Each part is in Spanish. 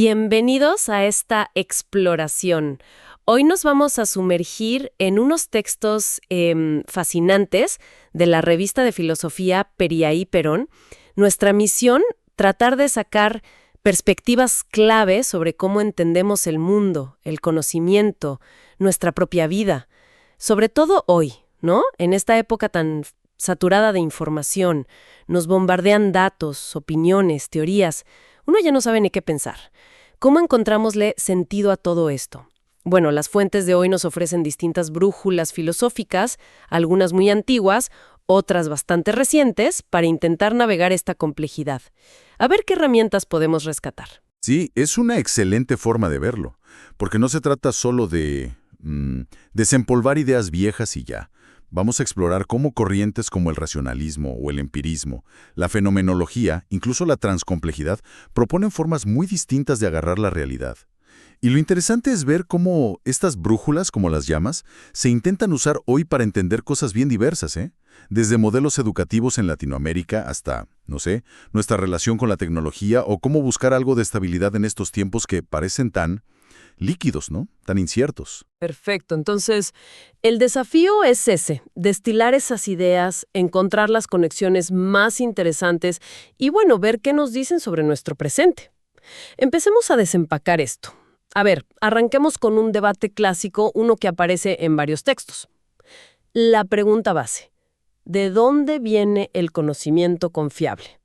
Bienvenidos a esta exploración. Hoy nos vamos a sumergir en unos textos fascinantes de la revista de filosofía Periaí Perón. Nuestra misión, tratar de sacar perspectivas clave sobre cómo entendemos el mundo, el conocimiento, nuestra propia vida. Sobre todo hoy, ¿no? En esta época tan saturada de información, nos bombardean datos, opiniones, teorías. Uno ya no sabe ni qué pensar. ¿Cómo encontramosle sentido a todo esto? Bueno, las fuentes de hoy nos ofrecen distintas brújulas filosóficas, algunas muy antiguas, otras bastante recientes, para intentar navegar esta complejidad. A ver qué herramientas podemos rescatar. Sí, es una excelente forma de verlo, porque no se trata solo de desempolvar ideas viejas y ya. Vamos a explorar cómo corrientes como el racionalismo o el empirismo, la fenomenología, incluso la transcomplejidad, proponen formas muy distintas de agarrar la realidad. Y lo interesante es ver cómo estas brújulas, como las llamas, se intentan usar hoy para entender cosas bien diversas, ¿eh? Desde modelos educativos en Latinoamérica hasta, no sé, nuestra relación con la tecnología o cómo buscar algo de estabilidad en estos tiempos que parecen tan líquidos, ¿no? Tan inciertos. Perfecto. Entonces, el desafío es ese, destilar esas ideas, encontrar las conexiones más interesantes y, bueno, ver qué nos dicen sobre nuestro presente. Empecemos a desempacar esto. A ver, arranquemos con un debate clásico, uno que aparece en varios textos. La pregunta base: ¿de dónde viene el conocimiento confiable?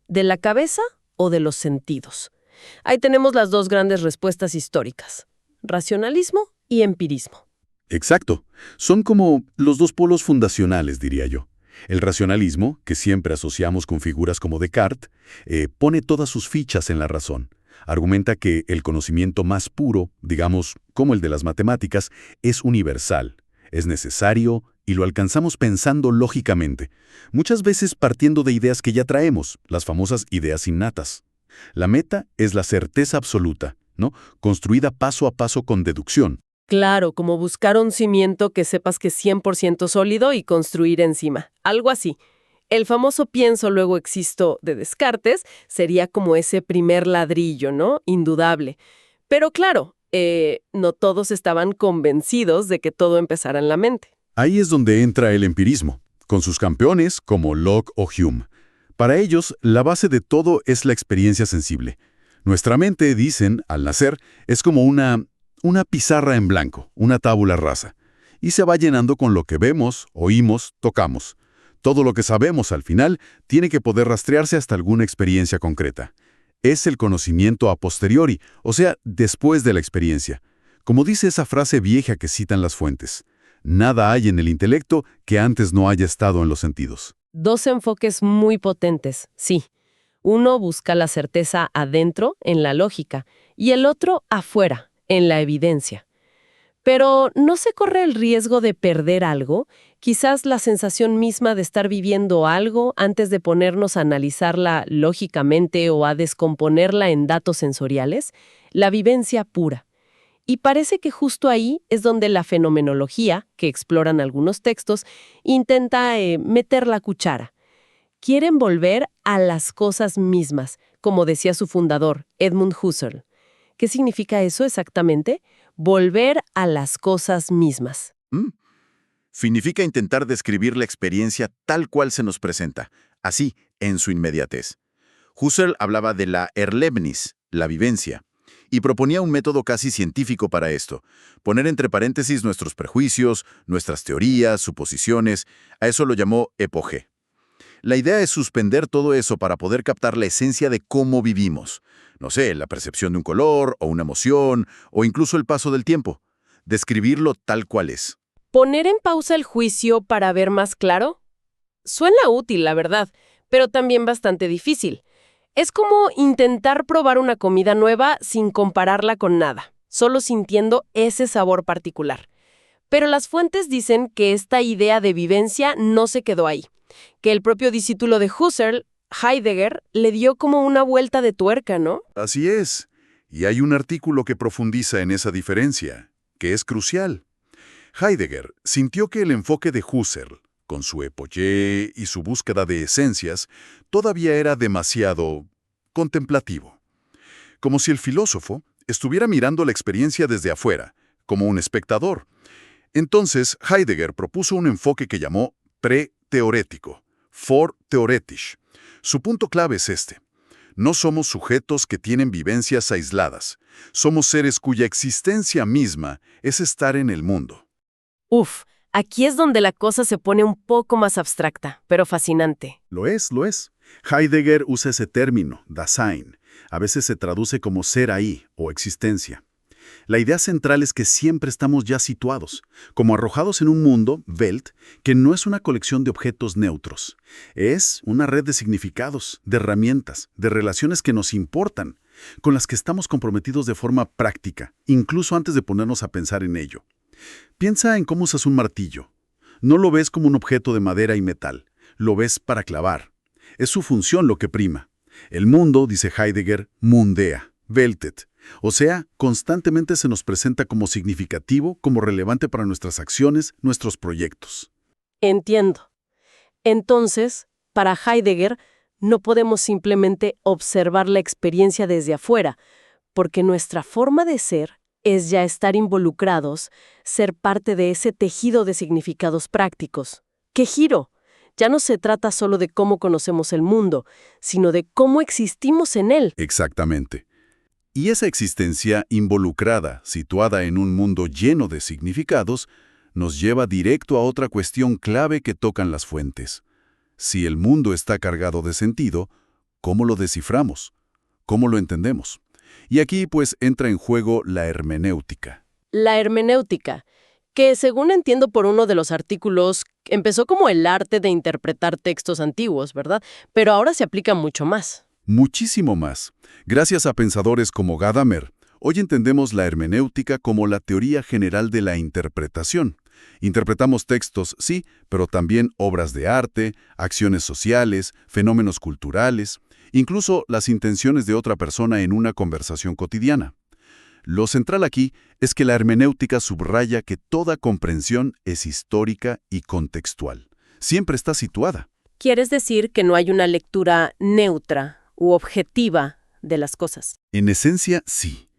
¿De la cabeza o de los sentidos? Ahí tenemos las dos grandes respuestas históricas: racionalismo y empirismo. Exacto. Son como los dos polos fundacionales, diría yo. El racionalismo, que siempre asociamos con figuras como Descartes, pone todas sus fichas en la razón. Argumenta que el conocimiento más puro, digamos, como el de las matemáticas, es universal, es necesario y lo alcanzamos pensando lógicamente, muchas veces partiendo de ideas que ya traemos, las famosas ideas innatas. La meta es la certeza absoluta, ¿no? Construida paso a paso con deducción. Claro, como buscar un cimiento que sepas que es 100% sólido y construir encima. Algo así. El famoso pienso luego existo de Descartes sería como ese primer ladrillo, ¿no? Indudable. Pero claro, no todos estaban convencidos de que todo empezara en la mente. Ahí es donde entra el empirismo, con sus campeones como Locke o Hume. Para ellos, la base de todo es la experiencia sensible. Nuestra mente, dicen, al nacer, es como una pizarra en blanco, una tabula rasa, y se va llenando con lo que vemos, oímos, tocamos. Todo lo que sabemos al final tiene que poder rastrearse hasta alguna experiencia concreta. Es el conocimiento a posteriori, o sea, después de la experiencia. Como dice esa frase vieja que citan las fuentes: nada hay en el intelecto que antes no haya estado en los sentidos. Dos enfoques muy potentes, sí. Uno busca la certeza adentro, en la lógica, y el otro afuera, en la evidencia. Pero ¿no se corre el riesgo de perder algo? Quizás la sensación misma de estar viviendo algo antes de ponernos a analizarla lógicamente o a descomponerla en datos sensoriales, la vivencia pura. Y parece que justo ahí es donde la fenomenología, que exploran algunos textos, intenta meter la cuchara. Quieren volver a las cosas mismas, como decía su fundador, Edmund Husserl. ¿Qué significa eso exactamente? Volver a las cosas mismas. Significa intentar describir la experiencia tal cual se nos presenta, así, en su inmediatez. Husserl hablaba de la Erlebnis, la vivencia, y proponía un método casi científico para esto: poner entre paréntesis nuestros prejuicios, nuestras teorías, suposiciones. A eso lo llamó epoge. La idea es suspender todo eso para poder captar la esencia de cómo vivimos. No sé, la percepción de un color, o una emoción, o incluso el paso del tiempo. Describirlo tal cual es. ¿Poner en pausa el juicio para ver más claro? Suena útil, la verdad, pero también bastante difícil. Es como intentar probar una comida nueva sin compararla con nada, solo sintiendo ese sabor particular. Pero las fuentes dicen que esta idea de vivencia no se quedó ahí, que el propio discípulo de Husserl, Heidegger, le dio como una vuelta de tuerca, ¿no? Así es. Y hay un artículo que profundiza en esa diferencia, que es crucial. Heidegger sintió que el enfoque de Husserl, con su epopée y su búsqueda de esencias, todavía era demasiado contemplativo. como si el filósofo estuviera mirando la experiencia desde afuera, como un espectador. Entonces, Heidegger propuso un enfoque que llamó pre-teorético, Vortheoretisch. Su punto clave es este. No somos sujetos que tienen vivencias aisladas. Somos seres cuya existencia misma es estar en el mundo. Uf, aquí es donde la cosa se pone un poco más abstracta, pero fascinante. Lo es, lo es. Heidegger usa ese término, Dasein. A veces se traduce como ser ahí o existencia. La idea central es que siempre estamos ya situados, como arrojados en un mundo, Welt, que no es una colección de objetos neutros. Es una red de significados, de herramientas, de relaciones que nos importan, con las que estamos comprometidos de forma práctica, incluso antes de ponernos a pensar en ello. Piensa en cómo usas un martillo. No lo ves como un objeto de madera y metal, lo ves para clavar. Es su función lo que prima. El mundo, dice Heidegger, mundea, weltet. O sea, constantemente se nos presenta como significativo, como relevante para nuestras acciones, nuestros proyectos. Entiendo. Entonces, para Heidegger, no podemos simplemente observar la experiencia desde afuera, porque nuestra forma de ser es ya estar involucrados, ser parte de ese tejido de significados prácticos. ¡Qué giro! Ya no se trata solo de cómo conocemos el mundo, sino de cómo existimos en él. Exactamente. Y esa existencia involucrada, situada en un mundo lleno de significados, nos lleva directo a otra cuestión clave que tocan las fuentes. Si el mundo está cargado de sentido, ¿cómo lo desciframos? ¿Cómo lo entendemos? Y aquí, pues, entra en juego la hermenéutica. La hermenéutica, que según entiendo por uno de los artículos, empezó como el arte de interpretar textos antiguos, ¿verdad? Pero ahora se aplica mucho más. Muchísimo más. Gracias a pensadores como Gadamer, hoy entendemos la hermenéutica como la teoría general de la interpretación. Interpretamos textos, sí, pero también obras de arte, acciones sociales, fenómenos culturales, incluso las intenciones de otra persona en una conversación cotidiana. Lo central aquí es que la hermenéutica subraya que toda comprensión es histórica y contextual. Siempre está situada. ¿Quieres decir que no hay una lectura neutra u objetiva de las cosas? En esencia, sí.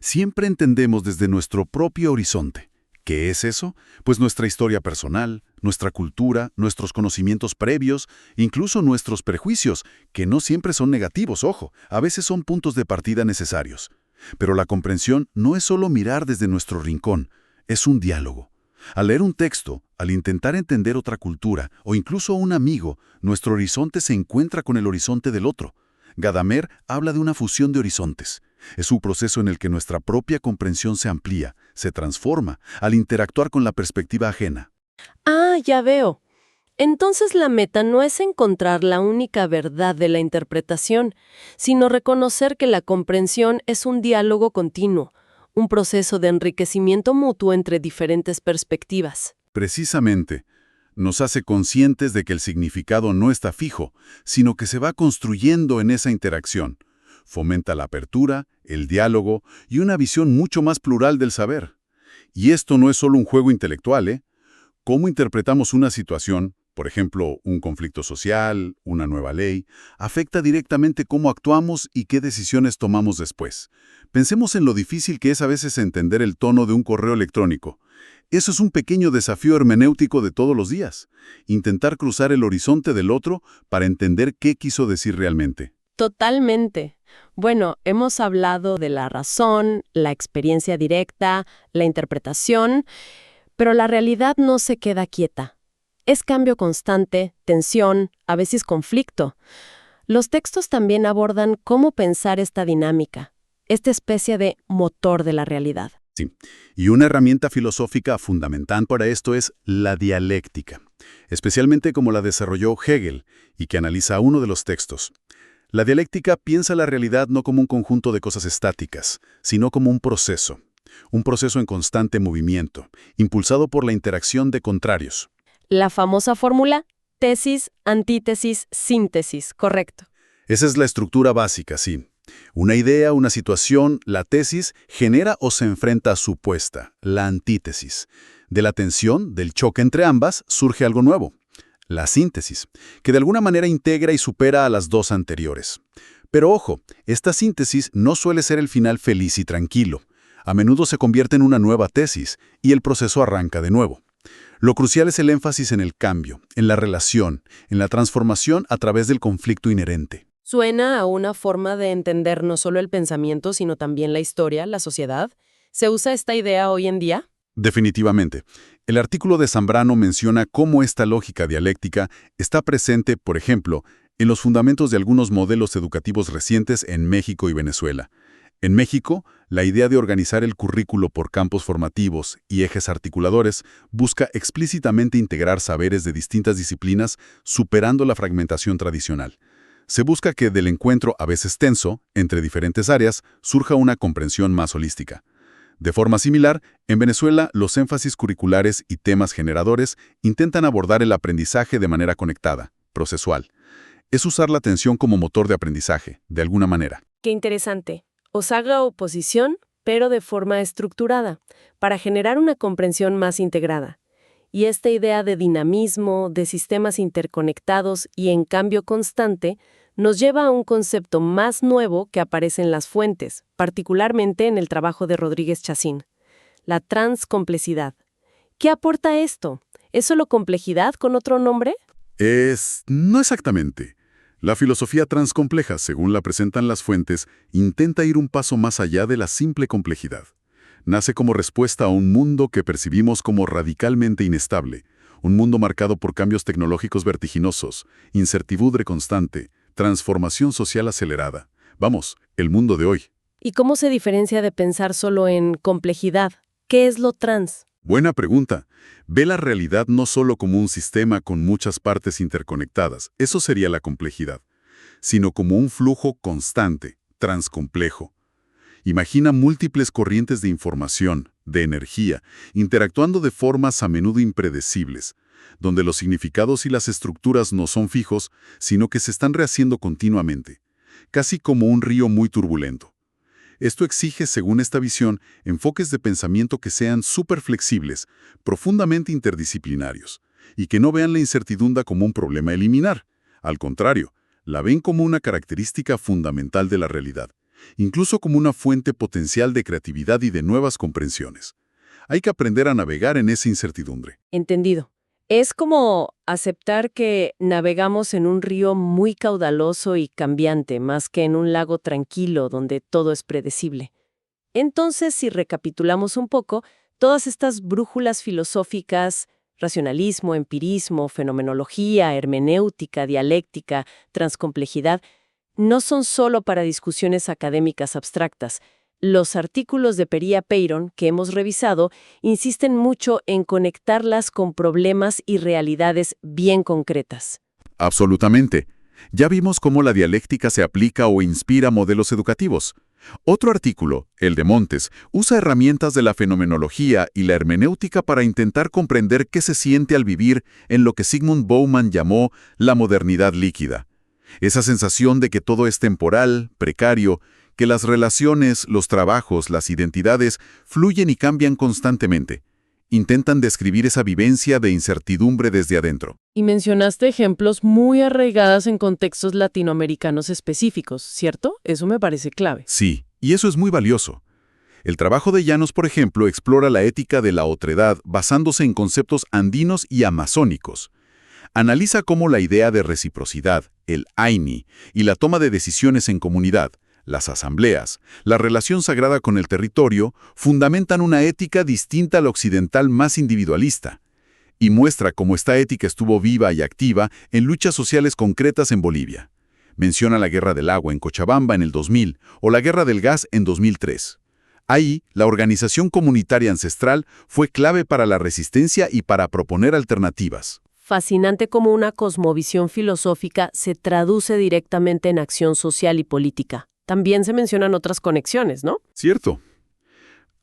Siempre entendemos desde nuestro propio horizonte. ¿Qué es eso? Pues nuestra historia personal, nuestra cultura, nuestros conocimientos previos, incluso nuestros prejuicios, que no siempre son negativos, ojo, a veces son puntos de partida necesarios. Pero la comprensión no es solo mirar desde nuestro rincón, es un diálogo. Al leer un texto, al intentar entender otra cultura o incluso un amigo, nuestro horizonte se encuentra con el horizonte del otro. Gadamer habla de una fusión de horizontes. Es un proceso en el que nuestra propia comprensión se amplía, se transforma, al interactuar con la perspectiva ajena. Ah, ya veo. Entonces la meta no es encontrar la única verdad de la interpretación, sino reconocer que la comprensión es un diálogo continuo, un proceso de enriquecimiento mutuo entre diferentes perspectivas. Precisamente, nos hace conscientes de que el significado no está fijo, sino que se va construyendo en esa interacción. Fomenta la apertura, el diálogo y una visión mucho más plural del saber. Y esto no es solo un juego intelectual, ¿eh? Cómo interpretamos una situación, por ejemplo, un conflicto social, una nueva ley, afecta directamente cómo actuamos y qué decisiones tomamos después. Pensemos en lo difícil que es a veces entender el tono de un correo electrónico. Eso es un pequeño desafío hermenéutico de todos los días. Intentar cruzar el horizonte del otro para entender qué quiso decir realmente. Totalmente. Bueno, hemos hablado de la razón, la experiencia directa, la interpretación, pero la realidad no se queda quieta. Es cambio constante, tensión, a veces conflicto. Los textos también abordan cómo pensar esta dinámica, esta especie de motor de la realidad. Sí, y una herramienta filosófica fundamental para esto es la dialéctica, especialmente como la desarrolló Hegel y que analiza uno de los textos. La dialéctica piensa la realidad no como un conjunto de cosas estáticas, sino como un proceso en constante movimiento, impulsado por la interacción de contrarios. La famosa fórmula tesis, antítesis, síntesis, correcto. Esa es la estructura básica, sí. Una idea, una situación, la tesis, genera o se enfrenta a su opuesta, la antítesis. De la tensión, del choque entre ambas, surge algo nuevo, la síntesis, que de alguna manera integra y supera a las dos anteriores. Pero ojo, esta síntesis no suele ser el final feliz y tranquilo. A menudo se convierte en una nueva tesis y el proceso arranca de nuevo. Lo crucial es el énfasis en el cambio, en la relación, en la transformación a través del conflicto inherente. Suena a una forma de entender no solo el pensamiento, sino también la historia, la sociedad. ¿Se usa esta idea hoy en día? Definitivamente. El artículo de Zambrano menciona cómo esta lógica dialéctica está presente, por ejemplo, en los fundamentos de algunos modelos educativos recientes en México y Venezuela. En México, la idea de organizar el currículo por campos formativos y ejes articuladores busca explícitamente integrar saberes de distintas disciplinas, superando la fragmentación tradicional. Se busca que del encuentro a veces tenso entre diferentes áreas surja una comprensión más holística. De forma similar, en Venezuela, los énfasis curriculares y temas generadores intentan abordar el aprendizaje de manera conectada, procesual. Es usar la atención como motor de aprendizaje, de alguna manera. Qué interesante. Os haga oposición, pero de forma estructurada, para generar una comprensión más integrada. Y esta idea de dinamismo, de sistemas interconectados y en cambio constante, nos lleva a un concepto más nuevo que aparece en las fuentes, particularmente en el trabajo de Rodríguez Chacín: la transcomplejidad. ¿Qué aporta esto? ¿Es solo complejidad con otro nombre? No exactamente. La filosofía transcompleja, según la presentan las fuentes, intenta ir un paso más allá de la simple complejidad. Nace como respuesta a un mundo que percibimos como radicalmente inestable, un mundo marcado por cambios tecnológicos vertiginosos, incertidumbre constante, transformación social acelerada. Vamos, el mundo de hoy. ¿Y cómo se diferencia de pensar solo en complejidad? ¿Qué es lo trans? Buena pregunta. Ve la realidad no solo como un sistema con muchas partes interconectadas, eso sería la complejidad, sino como un flujo constante, transcomplejo. Imagina múltiples corrientes de información, de energía, interactuando de formas a menudo impredecibles, donde los significados y las estructuras no son fijos, sino que se están rehaciendo continuamente, casi como un río muy turbulento. Esto exige, según esta visión, enfoques de pensamiento que sean súper flexibles, profundamente interdisciplinarios, y que no vean la incertidumbre como un problema a eliminar. Al contrario, la ven como una característica fundamental de la realidad, incluso como una fuente potencial de creatividad y de nuevas comprensiones. Hay que aprender a navegar en esa incertidumbre. Entendido. Es como aceptar que navegamos en un río muy caudaloso y cambiante, más que en un lago tranquilo donde todo es predecible. Entonces, si recapitulamos un poco, todas estas brújulas filosóficas, racionalismo, empirismo, fenomenología, hermenéutica, dialéctica, transcomplejidad, no son solo para discusiones académicas abstractas. Los artículos de Pería Peyron que hemos revisado insisten mucho en conectarlas con problemas y realidades bien concretas. Absolutamente. Ya vimos cómo la dialéctica se aplica o inspira modelos educativos. Otro artículo, el de Montes, usa herramientas de la fenomenología y la hermenéutica para intentar comprender qué se siente al vivir en lo que Zygmunt Bauman llamó la modernidad líquida. Esa sensación de que todo es temporal, precario, que las relaciones, los trabajos, las identidades fluyen y cambian constantemente. Intentan describir esa vivencia de incertidumbre desde adentro. Y mencionaste ejemplos muy arraigados en contextos latinoamericanos específicos, ¿cierto? Eso me parece clave. Sí, y eso es muy valioso. El trabajo de Llanos, por ejemplo, explora la ética de la otredad basándose en conceptos andinos y amazónicos. Analiza cómo la idea de reciprocidad, el AINI, y la toma de decisiones en comunidad, las asambleas, la relación sagrada con el territorio, fundamentan una ética distinta a la occidental más individualista, y muestra cómo esta ética estuvo viva y activa en luchas sociales concretas en Bolivia. Menciona la Guerra del Agua en Cochabamba en el 2000 o la Guerra del Gas en 2003. Ahí, la organización comunitaria ancestral fue clave para la resistencia y para proponer alternativas. Fascinante cómo una cosmovisión filosófica se traduce directamente en acción social y política. También se mencionan otras conexiones, ¿no? Cierto.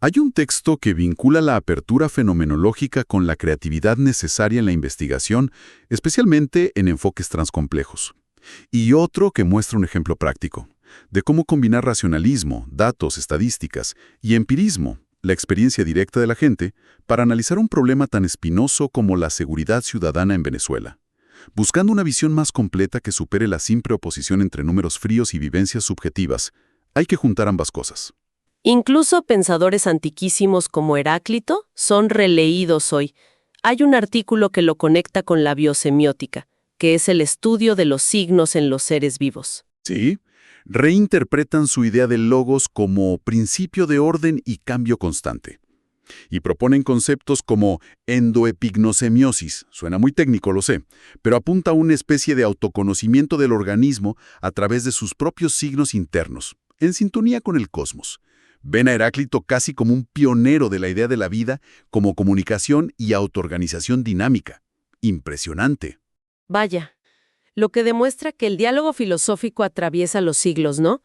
Hay un texto que vincula la apertura fenomenológica con la creatividad necesaria en la investigación, especialmente en enfoques transcomplejos. Y otro que muestra un ejemplo práctico de cómo combinar racionalismo, datos, estadísticas y empirismo, la experiencia directa de la gente, para analizar un problema tan espinoso como la seguridad ciudadana en Venezuela. buscando una visión más completa que supere la simple oposición entre números fríos y vivencias subjetivas. Hay que juntar ambas cosas. Incluso pensadores antiquísimos como Heráclito son releídos hoy. Hay un artículo que lo conecta con la biosemiótica, que es el estudio de los signos en los seres vivos. Sí, reinterpretan su idea del logos como principio de orden y cambio constante. Y proponen conceptos como endoepignosemiosis, suena muy técnico, lo sé, pero apunta a una especie de autoconocimiento del organismo a través de sus propios signos internos, en sintonía con el cosmos. Ven a Heráclito casi como un pionero de la idea de la vida como comunicación y autoorganización dinámica. Impresionante. Vaya, lo que demuestra que el diálogo filosófico atraviesa los siglos, ¿no?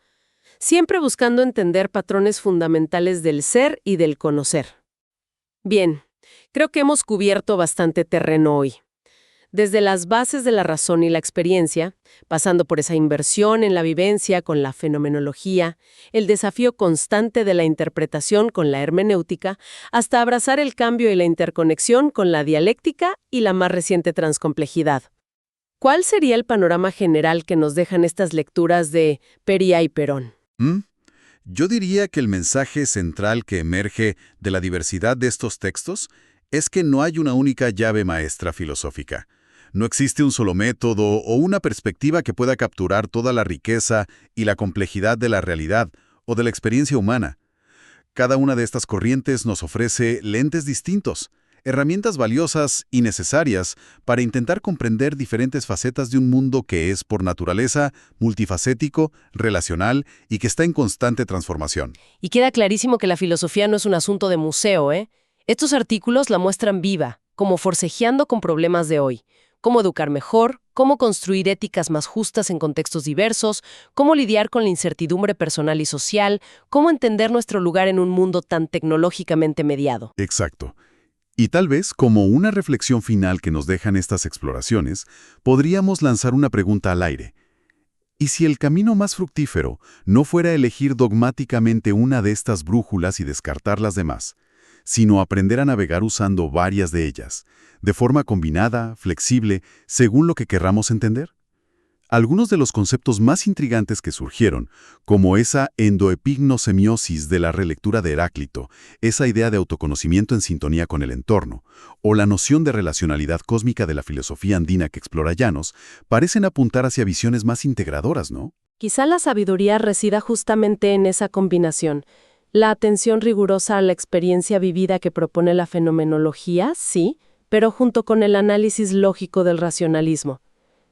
Siempre buscando entender patrones fundamentales del ser y del conocer. Bien, creo que hemos cubierto bastante terreno hoy. Desde las bases de la razón y la experiencia, pasando por esa inversión en la vivencia con la fenomenología, el desafío constante de la interpretación con la hermenéutica, hasta abrazar el cambio y la interconexión con la dialéctica y la más reciente transcomplejidad. ¿Cuál sería el panorama general que nos dejan estas lecturas de Peria y Perón? Yo diría que el mensaje central que emerge de la diversidad de estos textos es que no hay una única llave maestra filosófica. No existe un solo método o una perspectiva que pueda capturar toda la riqueza y la complejidad de la realidad o de la experiencia humana. Cada una de estas corrientes nos ofrece lentes distintos, herramientas valiosas y necesarias para intentar comprender diferentes facetas de un mundo que es, por naturaleza, multifacético, relacional y que está en constante transformación. Y queda clarísimo que la filosofía no es un asunto de museo, ¿eh? Estos artículos la muestran viva, como forcejeando con problemas de hoy. Cómo educar mejor, cómo construir éticas más justas en contextos diversos, cómo lidiar con la incertidumbre personal y social, cómo entender nuestro lugar en un mundo tan tecnológicamente mediado. Exacto. Y tal vez, como una reflexión final que nos dejan estas exploraciones, podríamos lanzar una pregunta al aire. ¿Y si el camino más fructífero no fuera elegir dogmáticamente una de estas brújulas y descartar las demás, sino aprender a navegar usando varias de ellas, de forma combinada, flexible, según lo que querramos entender? Algunos de los conceptos más intrigantes que surgieron, como esa endoepignosemiosis de la relectura de Heráclito, esa idea de autoconocimiento en sintonía con el entorno, o la noción de relacionalidad cósmica de la filosofía andina que explora Llanos, parecen apuntar hacia visiones más integradoras, ¿no? Quizá la sabiduría resida justamente en esa combinación. La atención rigurosa a la experiencia vivida que propone la fenomenología, sí, pero junto con el análisis lógico del racionalismo.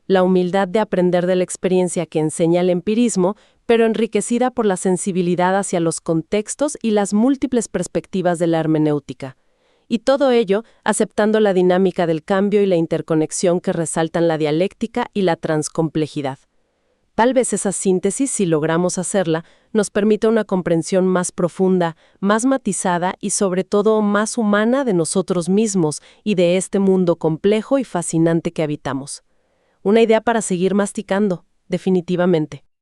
La humildad de aprender de la experiencia que enseña el empirismo, pero enriquecida por la sensibilidad hacia los contextos y las múltiples perspectivas de la hermenéutica. Y todo ello aceptando la dinámica del cambio y la interconexión que resaltan la dialéctica y la transcomplejidad. Tal vez esa síntesis, si logramos hacerla, nos permita una comprensión más profunda, más matizada y sobre todo más humana de nosotros mismos y de este mundo complejo y fascinante que habitamos. Una idea para seguir masticando, definitivamente.